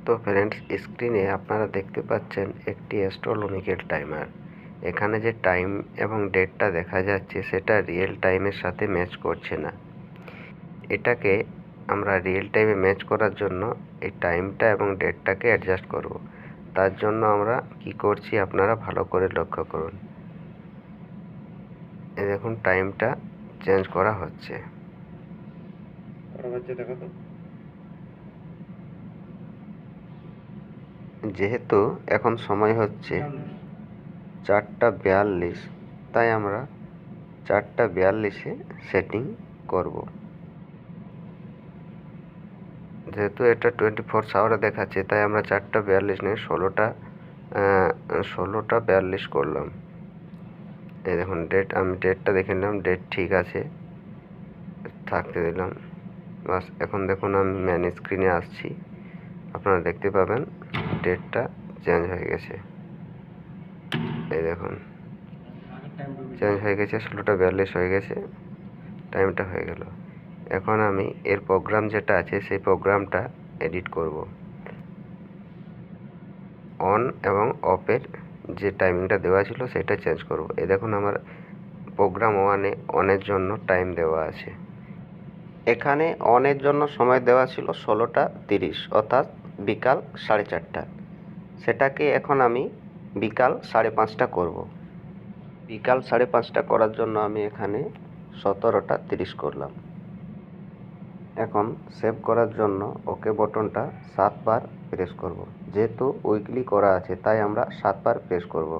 তো ফ্রেন্ডস, স্ক্রিনে আপনারা দেখতে পাচ্ছেন একটি অ্যাস্ট্রোনমিক্যাল টাইমার। এখানে যে টাইম এবং ডেটটা দেখা যাচ্ছে সেটা রিয়েল টাইমের সাথে ম্যাচ করছে না। এটাকে আমরা রিয়েল টাইমে ম্যাচ করার জন্য এই টাইমটা এবং ডেটটাকে অ্যাডজাস্ট করব। তার জন্য আমরা কি করছি আপনারা ভালো করে লক্ষ্য করুন। এই দেখুন, টাইমটা চেঞ্জ করা হচ্ছে। দেখো তো, যেহেতু এখন সময় হচ্ছে 4:42, তাই আমরা 4:42-এ সেটিং করব। যেহেতু এটা 24 আওয়ারে দেখাচ্ছে, তাই আমরা 4:42 নিয়ে 16:42 করলাম। এই দেখুন ডেট, আমি ডেটটা দেখে নিলাম, ডেট ঠিক আছে, থাকতে দিলাম। বাস, এখন দেখুন আমি মেন স্ক্রিনে আসছি, আপনারা দেখতে পাবেন ডেটটা চেঞ্জ হয়ে গেছে। এই দেখুন চেঞ্জ হয়ে গেছে, 16:42 হয়ে গেছে, টাইমটা হয়ে গেল। এখন আমি এর প্রোগ্রাম যেটা আছে সেই প্রোগ্রামটা এডিট করব। অন এবং অফের যে টাইমিংটা দেওয়া ছিল সেটা চেঞ্জ করব। এই দেখুন আমার প্রোগ্রাম অনের জন্য টাইম দেওয়া আছে। এখানে অনের জন্য সময় দেওয়া ছিল 16:30, অর্থাৎ বিকাল 4:30। সেটাকে এখন আমি বিকাল 5:30 করব। বিকাল 5:30 করার জন্য আমি এখানে 17:30 করলাম। এখন সেভ করার জন্য ওকে বটনটা 7 বার প্রেস করব। যেহেতু উইকলি করা আছে তাই আমরা 7 বার প্রেস করব।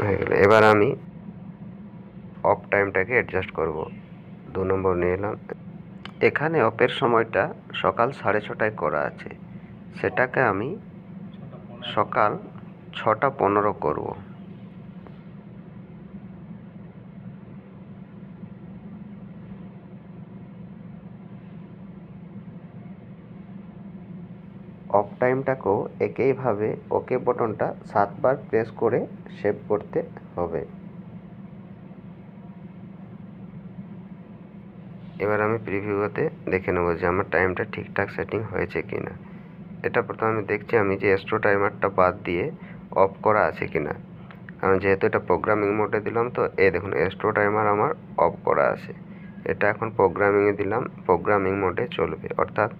হয়ে গেল। এবার আমি অফ টাইমটাকে অ্যাডজাস্ট করব। 2 নম্বর নিয়ে এলাম। এখানে অফের সময়টা সকাল 6:30টায় করা আছে, সেটাকে আমি সকাল 6:15 করব। অফ টাইমটাকেও একইভাবে ওকে বটনটা 7 বার প্রেস করে সেভ করতে হবে। এবার আমি প্রিভিউতে দেখে নেব যে আমার টাইমটা ঠিকঠাক সেটিং হয়েছে কিনা। এটা প্রথমে আমি দেখছি আমি যে অ্যাস্ট্রো টাইমারটা বাদ দিয়ে অফ করা আছে কিনা, কারণ যেহেতু এটা প্রোগ্রামিং মোডে দিলাম, তো এই দেখুন অ্যাস্ট্রো টাইমার আমার অফ করা আছে। এটা এখন প্রোগ্রামিংয়ে দিলাম, প্রোগ্রামিং মোডে চলবে, অর্থাৎ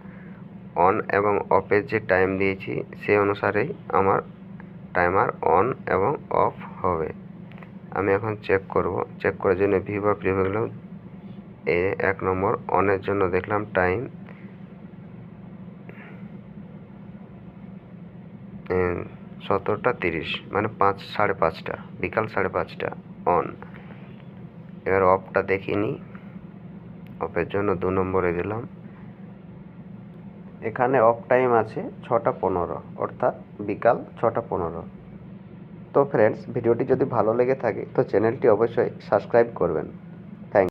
অন এবং অফের যে টাইম দিয়েছি সেই অনুসারেই আমার টাইমার অন এবং অফ হবে। আমি এখন চেক করব। চেক করার জন্য ভিউ বা প্রিভিউ গেলাম। 1 নম্বর অনের জন্য দেখলাম টাইম 17:30, মানে 5:30, বিকাল 5:30 অন। এবার অফটা দেখিনি, অফের জন্য 2 নম্বরে দিলাম। এখানে অফ টাইম আছে 6:15, অর্থাৎ বিকাল 6:15। তো ফ্রেন্ডস, ভিডিওটি যদি ভালো লেগে থাকে তো চ্যানেলটি অবশ্যই সাবস্ক্রাইব করবেন।